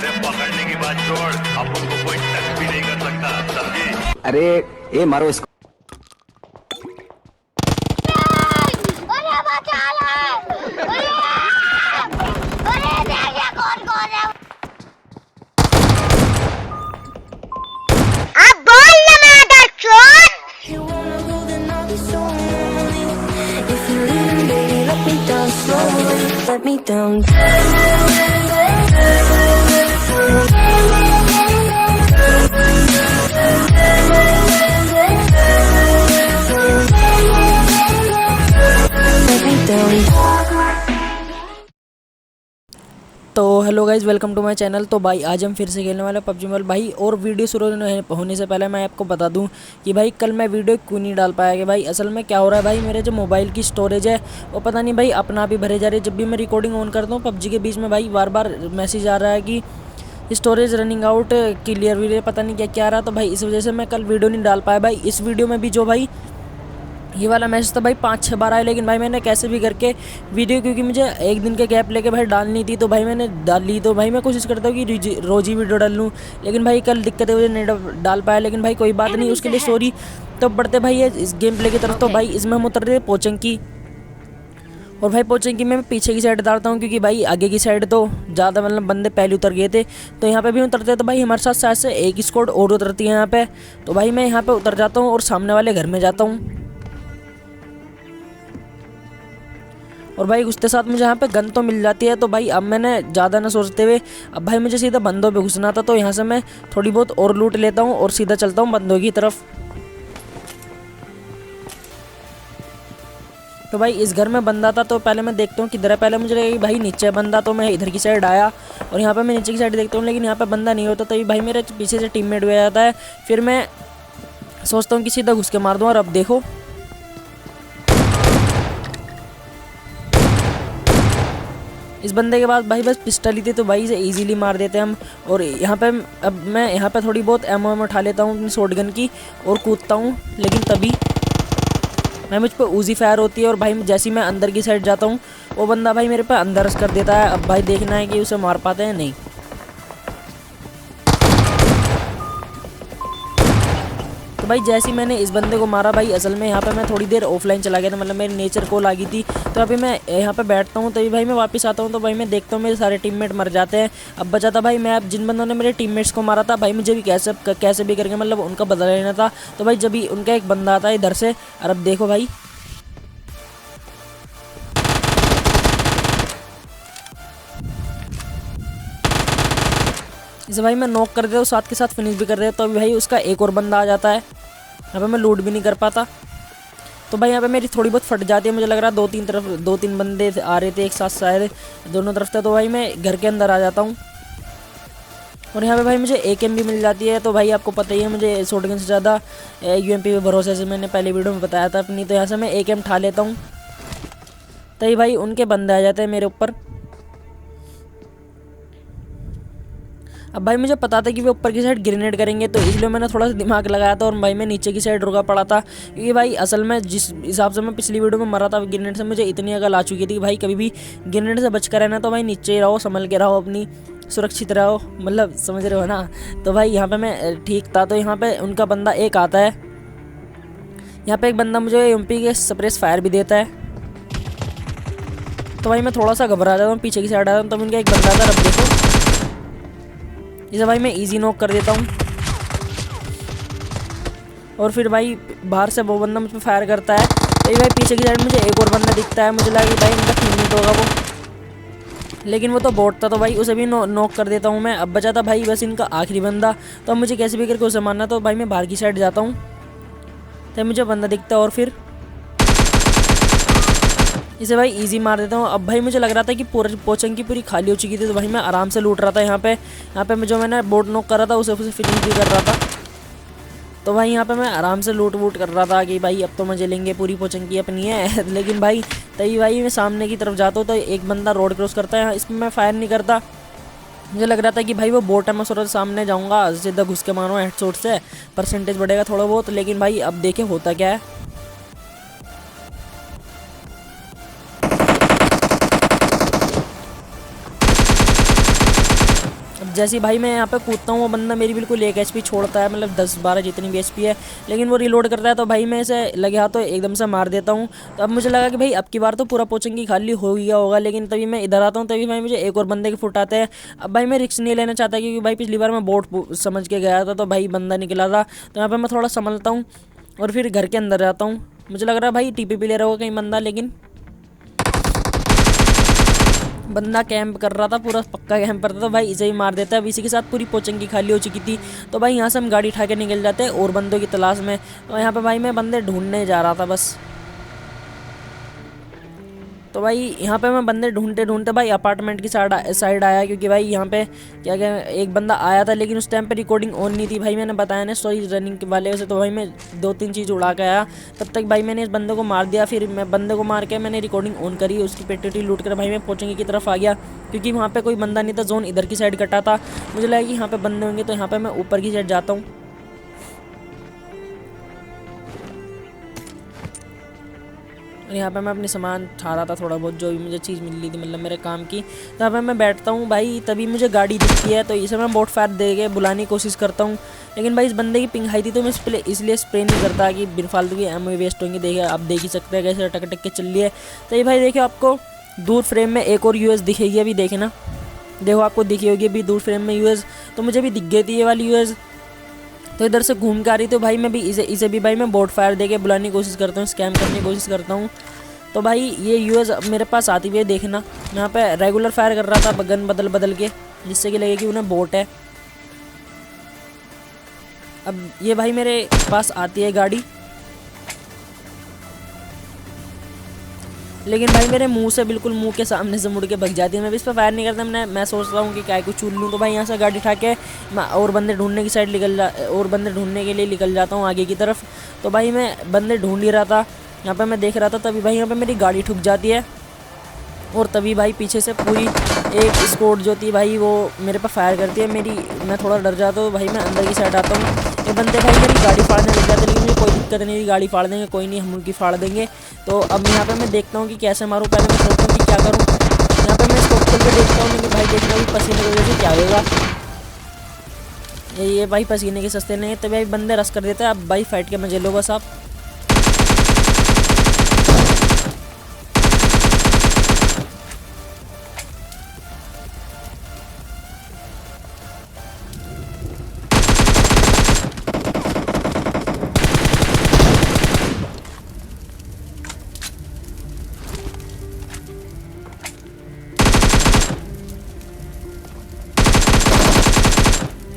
अरे पकड़ने की बात छोड़, अपन को कोई टच भी नहीं कर सकता, समझी? अरे ये मारो इसको। अरे बचा ले! अरे देखिए कौन कौन है। अब बोल ना मेरा चोर। You wanna go, then I'll be so lonely. If you're leaving, baby, let me down slowly. Let me down. Let me down. तो hello guys, welcome to my channel. तो भाई आज हम फिर से खेलने वाले पबजी मोबाइल भाई। और वीडियो शुरू होने से पहले मैं आपको बता दूं कि भाई कल मैं वीडियो क्यों नहीं डाल पाया कि भाई असल में क्या हो रहा है भाई, मेरे जो मोबाइल की स्टोरेज है वो पता नहीं भाई अपना आप ही भरे जा रही है। जब भी मैं रिकॉर्डिंग ऑन करता हूँ पबजी के बीच में भाई बार बार मैसेज आ रहा है कि storage running out, clear video, पता नहीं क्या क्या आ रहा। तो भाई इस वजह से मैं कल वीडियो नहीं डाल पाया भाई। इस वीडियो में भी जो भाई ये वाला मैसेज तो भाई 5-6 बार आया, लेकिन भाई मैंने कैसे भी करके वीडियो, क्योंकि मुझे एक दिन के गैप लेके भाई डालनी थी तो भाई मैंने डाल ली। तो भाई मैं कोशिश करता हूँ कि रोज़ ही वीडियो डाल लूँ, लेकिन भाई कल दिक्कत है, मुझे नहीं डाल पाया। लेकिन भाई कोई बात नहीं, उसके लिए सॉरी। तो बढ़ते भाई ये इस गेम प्ले की तरफ। तो भाई इसमें हम उतर रहे पोचंकी, और भाई पोचंकी में मैं पीछे की साइड डालता हूँ क्योंकि भाई आगे की साइड तो ज़्यादा मतलब बंदे पहले उतर गए थे। तो यहाँ पे भी उतरते हैं तो भाई हमारे साथ शायद से एक स्क्वाड और उतरती है यहाँ पे। तो भाई मैं यहाँ पे उतर जाता हूँ और सामने वाले घर में जाता हूँ। और भाई उसके साथ मुझे यहाँ पे गन तो मिल जाती है। तो भाई अब मैंने ज़्यादा ना सोचते हुए अब भाई मुझे सीधा बंदों पे घुसना था। तो यहाँ से मैं थोड़ी बहुत और लूट लेता हूँ और सीधा चलता हूँ बंदों की तरफ। तो भाई इस घर में बंदा था, तो पहले मैं देखता हूँ किधर है। पहले मुझे लगा कि भाई नीचे बंदा, तो मैं इधर की साइड आया और यहाँ पे मैं नीचे की साइड देखता हूँ, लेकिन यहाँ पे बंदा नहीं होता। तभी भाई मेरे पीछे से टीममेट भी आ जाता है। फिर मैं सोचता हूँ कि सीधा घुस के मार दूँ। और अब देखो इस बंदे के बाद भाई बस पिस्टल ही थी, तो भाई इसे इजीली मार देते हैं हम। और यहाँ पे अब मैं यहाँ पे थोड़ी बहुत एमओ उठा लेता हूँ अपनी शॉटगन की और कूदता हूँ, लेकिन तभी मैं मुझ पर उजी फायर होती है। और भाई जैसे ही मैं अंदर की साइड जाता हूँ वो बंदा भाई मेरे पे अंदर रश कर देता है। अब भाई देखना है कि उसे मार पाते हैं नहीं। तो भाई जैसे ही मैंने इस बंदे को मारा भाई, असल में यहाँ पे मैं थोड़ी देर ऑफलाइन चला गया था, मतलब मेरी नेचर कॉल आ गई थी। तो अभी मैं यहाँ पे बैठता हूँ, तभी भाई मैं वापस आता हूँ। तो भाई मैं देखता हूँ मेरे सारे टीममेट मर जाते हैं। अब बचा था भाई मैं, अब जिन बंदों ने मेरे टीममेट्स को मारा था भाई मुझे भी कैसे भी करके मतलब उनका बदला लेना था। तो भाई जब भी उनका एक बंदा आता है इधर से, और अब देखो भाई इसे भाई मैं नॉक कर देता हूँ, साथ के साथ फिनिश भी कर देता हूँ। तो अभी भाई उसका एक और बंदा आ जाता है, यहाँ पे मैं लूट भी नहीं कर पाता। तो भाई यहाँ पे मेरी थोड़ी बहुत फट जाती है। मुझे लग रहा है दो तीन बंदे आ रहे थे एक साथ शायद दोनों तरफ से। तो भाई मैं घर के अंदर आ जाता हूँ और यहाँ पे भाई मुझे एकेएम भी मिल जाती है। तो भाई आपको पता ही है मुझे शॉटगन से ज़्यादा यूएमपी पे भरोसे से, मैंने पहले वीडियो में बताया था अपनी। तो यहाँ से मैं एकेएम उठा लेता हूँ, तभी भाई उनके बंदे आ जाते हैं मेरे ऊपर। अब भाई मुझे पता था कि वे ऊपर की साइड ग्रेनेड करेंगे, तो इसलिए मैंने थोड़ा सा दिमाग लगाया था और भाई मैं नीचे की साइड रुका पड़ा था। क्योंकि भाई असल में जिस हिसाब से मैं पिछली वीडियो में मरा था ग्रेनेड से, मुझे इतनी अकल आ चुकी थी कि भाई कभी भी ग्रेनेड से बच कर रहना। तो भाई नीचे ही रहो, संभल के रहो, अपनी सुरक्षित रहो, मतलब समझ रहे हो ना। तो भाई यहाँ पर मैं ठीक था। तो यहाँ पर उनका बंदा एक आता है, यहाँ पर एक बंदा मुझे एमपी के सप्रेस फायर भी देता है। तो भाई मैं थोड़ा सा घबरा जाता हूँ, पीछे की साइड आ जाता हूँ। तब उनका एक बंदा था, अब देखो इसे भाई मैं इजी नॉक कर देता हूँ। और फिर भाई बाहर से वो बंदा मुझ पर फायर करता है। तो भाई पीछे की साइड मुझे एक और बंदा दिखता है, मुझे लगा कि भाई इनका टीममेट होगा वो, लेकिन वो तो बॉट था। तो भाई उसे भी नॉक कर देता हूँ मैं। अब बचा था भाई बस इनका आखिरी बंदा, तो अब मुझे कैसे भी करके उसे मारना। तो भाई मैं बाहर की साइड जाता हूँ, तो मुझे बंदा दिखता है और फिर इसे भाई इजी मार देता हूँ। अब भाई मुझे लग रहा था कि पोचंकी पूरी खाली हो चुकी थी। तो भाई मैं आराम से लूट रहा था यहाँ पे जो मैंने बोट नॉक करा था उसे फिनिश भी कर रहा था। तो भाई यहाँ पे मैं आराम से लूट वूट कर रहा था कि भाई अब तो मजे लेंगे, पूरी पोचंकी अपनी है। लेकिन भाई तभी भाई मैं सामने की तरफ जाता हूँ तो एक बंदा रोड क्रॉस करता है, इसमें मैं फायर नहीं करता। मुझे लग रहा था कि भाई वो बोट है, मैं सोचा सामने जाऊँगा सीधा घुस के मारूँ हेडशॉट से, परसेंटेज बढ़ेगा थोड़ा बहुत। लेकिन भाई अब देखे होता क्या है। जैसे भाई मैं यहाँ पे कूदता हूँ वो बंदा मेरी बिल्कुल 1 HP छोड़ता है, मतलब 10-12 जितनी भी HP है, लेकिन वो रिलोड करता है तो भाई मैं इसे लगे हाथ तो एकदम से मार देता हूँ। तो अब मुझे लगा कि भाई अब की बार तो पूरा पोचंगी खाली हो गया होगा, लेकिन तभी मैं इधर आता हूँ, तभी भाई मुझे एक और बंदे के फुट आते हैं। अब भाई मैं रिस्क नहीं लेना चाहता क्योंकि भाई पिछली बार मैं बोट समझ के गया था तो भाई बंदा निकला था, तो यहाँ पर मैं थोड़ा संभलता हूँ और फिर घर के अंदर जाता हूँ। मुझे लग रहा है भाई TPP ले रहा होगा कहीं बंदा, लेकिन बंदा कैंप कर रहा था, पूरा पक्का कैंप करता था, तो भाई इसे ही मार देता है। अब इसी के साथ पूरी पोचंगी खाली हो चुकी थी, तो भाई यहाँ से हम गाड़ी उठा के निकल जाते हैं और बंदों की तलाश में। तो यहाँ पे भाई मैं बंदे ढूंढने जा रहा था बस। तो भाई यहाँ पे मैं बंदे ढूंढते ढूंढते भाई अपार्टमेंट की साइड आया, क्योंकि भाई यहाँ पे क्या क्या एक बंदा आया था, लेकिन उस टाइम पे रिकॉर्डिंग ऑन नहीं थी भाई, मैंने बताया ना स्टोरी रनिंग के वाले से। तो भाई मैं 2-3 चीज़ उड़ा के आया, तब तक भाई मैंने इस बंदे को मार दिया। फिर मैं बंदे को मार के मैंने रिकॉर्डिंग ऑन करी, उसकी पेटी लूट कर भाई मैं पोचंगी की तरफ आ गया, क्योंकि वहाँ पर कोई बंदा नहीं था, जोन इधर की साइड कटा था। मुझे लगा कि यहाँ पर बंदे होंगे, तो यहाँ पर मैं ऊपर की साइड जाता हूँ। और यहाँ पे मैं अपने सामान उठा रहा था, थोड़ा बहुत जो भी मुझे चीज़ मिल रही थी मतलब मेरे काम की। तो यहाँ पे मैं बैठता हूँ भाई, तभी मुझे गाड़ी दिखती है, तो इसे मैं बोट फायर दे के बुलाने की कोशिश करता हूँ, लेकिन भाई इस बंदे की पिंग हाई थी तो मैं इसलिए स्प्रे नहीं करता कि बिन फालतू की एमओ वेस्ट होंगे। देखिए आप देख ही सकते हैं कैसे टक के चल रही है। तो ये भाई देखिए आपको दूर फ्रेम में एक और यूएस दिखेगी, अभी देखे ना, देखो आपको दिखी होगी अभी दूर फ्रेम में यूएस, तो मुझे भी दिख गई थी ये वाली यूएस। तो इधर से घूम के आ रही, तो भाई मैं भी इसे भी भाई मैं बोट फायर दे के बुलाने की कोशिश करता हूँ, स्कैम करने की कोशिश करता हूँ। तो भाई ये यूएस मेरे पास आती हुई है, देखना यहाँ पे रेगुलर फायर कर रहा था गन बदल के, जिससे कि लगे कि उन्हें बोट है। अब ये भाई मेरे पास आती है गाड़ी, लेकिन भाई मेरे मुंह से बिल्कुल मुंह के सामने से मुड़ के भग जाती है। मैं भी इस पर फायर नहीं करता, मैं सोचता हूँ कि क्या कुछ चूल लूँ। तो भाई यहाँ से गाड़ी उठा के मैं और बंदे ढूंढने की साइड और बंदे ढूंढने के लिए निकल जाता हूँ आगे की तरफ। तो भाई मैं बंदे ढूंढ ही रहा था, यहाँ पे मैं देख रहा था, तभी भाई यहाँ पे मेरी गाड़ी ठुक जाती है, और तभी भाई पीछे से पूरी एक स्क्वाड जो थी भाई वो मेरे पे फायर करती है। मैं थोड़ा डर जाता हूँ भाई, मैं अंदर की साइड आता हूँ। ये बंदे भाई मेरी गाड़ी फाड़ने लग जाते, लेकिन मुझे कोई दिक्कत नहीं थी, गाड़ी फाड़ देंगे कोई नहीं, हम उनकी फाड़ देंगे। तो अब यहाँ पे मैं देखता हूँ कि कैसे मारूँ, पहले मैं सोचता हूँ कि क्या करूँ। यहाँ पे मैं स्कोप खोल के देखता हूँ, लेकिन भाई देखना भी पसीने की वजह से क्या होगा, ये भाई पसीने के सस्ते नहीं है, तभी भाई बंदे रस कर देते हैं। अब भाई फाइट के मजे लो बस आप।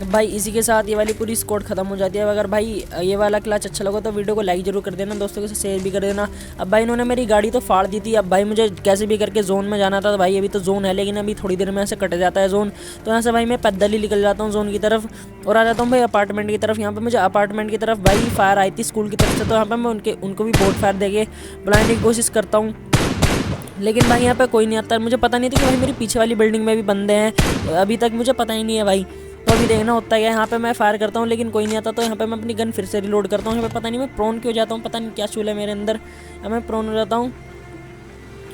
भाई इसी के साथ ये वाली पूरी स्क्वाड खत्म हो जाती है। अगर भाई ये वाला क्लच अच्छा लगा तो वीडियो को लाइक जरूर कर देना, दोस्तों के साथ शेयर भी कर देना। अब भाई इन्होंने मेरी गाड़ी तो फाड़ दी थी, अब भाई मुझे कैसे भी करके जोन में जाना था। तो भाई अभी तो जोन है, लेकिन अभी थोड़ी देर में ऐसे कट जाता है जोन। तो यहाँ से भाई मैं पैदल ही निकल जाता हूँ जोन की तरफ और आ जाता हूँ भाई अपार्टमेंट की तरफ। यहाँ पर मुझे अपार्टमेंट की तरफ भाई फायर आई थी स्कूल की तरफ से, तो यहाँ पर मैं उनको भी बोट फायर दे के बुलाने की कोशिश करता हूँ, लेकिन भाई यहाँ पे कोई नहीं आता। मुझे पता नहीं था कि भाई मेरी पीछे वाली बिल्डिंग में भी बंदे हैं, अभी तक मुझे पता ही नहीं है भाई। तो अभी देखना होता है, यहाँ पे मैं फायर करता हूँ लेकिन कोई नहीं आता। तो यहाँ पे मैं अपनी गन फिर से रिलोड करता हूँ। यहाँ पे पता नहीं मैं प्रोन क्यों जाता हूँ, पता नहीं क्या चूल है मेरे अंदर, अब मैं प्रोन हो जाता हूँ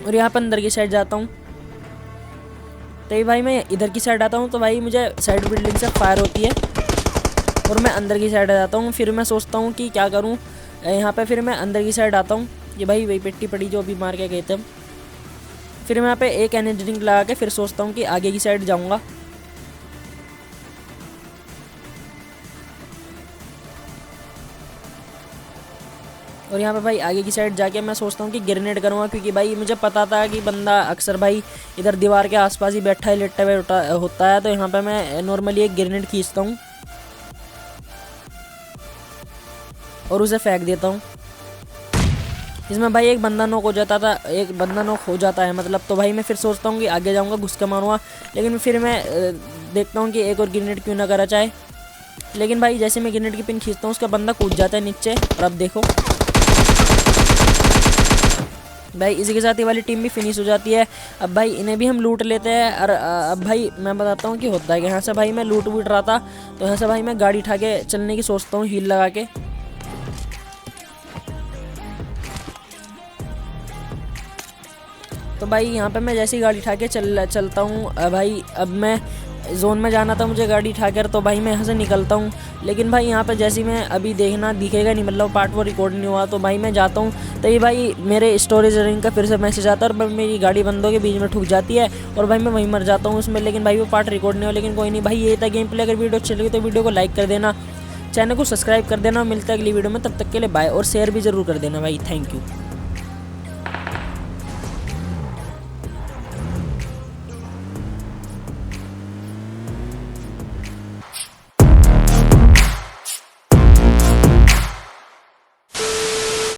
और यहाँ पर अंदर की साइड जाता हूँ। तो ये भाई मैं इधर की साइड आता हूँ, तो भाई मुझे साइड बिल्डिंग से फायर होती है और मैं अंदर की साइड आ जाता हूँ। फिर मैं सोचता हूँ कि क्या करूँ यहाँ पे, फिर मैं अंदर की साइड आता हूँ। ये भाई वही पेट्टी पड़ी जो अभी मार के गए थे। फिर मैं यहाँ पे एक एनर्जी ड्रिंक लगा के फिर सोचता हूँ कि आगे की साइड जाऊँगा। और यहाँ पे भाई आगे की साइड जाके मैं सोचता हूँ कि ग्रेनेड करूँगा, क्योंकि भाई मुझे पता था कि बंदा अक्सर भाई इधर दीवार के आसपास ही बैठा है, लेटा हुआ होता है। तो यहाँ पे मैं नॉर्मली एक ग्रेनेड खींचता हूँ और उसे फेंक देता हूँ। इसमें भाई एक बंदा नॉक हो जाता है मतलब। तो भाई मैं फिर सोचता हूँ कि आगे जाऊँगा, घुस के मारूँगा, लेकिन फिर मैं देखता हूँ कि एक और ग्रेनेड क्यों ना करा चाहे। लेकिन भाई जैसे मैं ग्रेनेड की पिन खींचता हूँ उसका बंदा कूद जाता है नीचे। और अब देखो भाई इसी के साथ ये वाली टीम भी फिनिश हो जाती है। अब भाई इन्हें भी हम लूट लेते हैं। और अब भाई मैं बताता हूँ कि होता है कि यहाँ से भाई मैं लूट रहा था, तो यहाँ से भाई मैं गाड़ी उठा के चलने की सोचता हूँ हील लगा के। तो भाई यहाँ पे मैं जैसी गाड़ी उठा के चलता हूँ भाई, अब मैं जोन में जाना था मुझे गाड़ी ठाकर, तो भाई मैं यहाँ से निकलता हूँ। लेकिन भाई यहाँ पे जैसे मैं अभी देखना दिखेगा नहीं, मतलब पार्ट वो रिकॉर्ड नहीं हुआ, तो भाई मैं जाता हूँ तो ये भाई मेरे स्टोरेज रिंग का फिर से मैसेज आता है और मेरी गाड़ी बंद होकर बीच में ठुक जाती है और भाई मैं वहीं मर जाता हूँ उसमें। लेकिन भाई वो पार्ट रिकॉर्ड नहीं हुआ, लेकिन कोई नहीं भाई, ये था गेम प्ले। अगर वीडियो अच्छी लगी तो वीडियो को लाइक कर देना, चैनल को सब्सक्राइब कर देना। मिलता है अगली वीडियो में, तब तक के लिए बाय, और शेयर भी ज़रूर कर देना भाई। Thank you.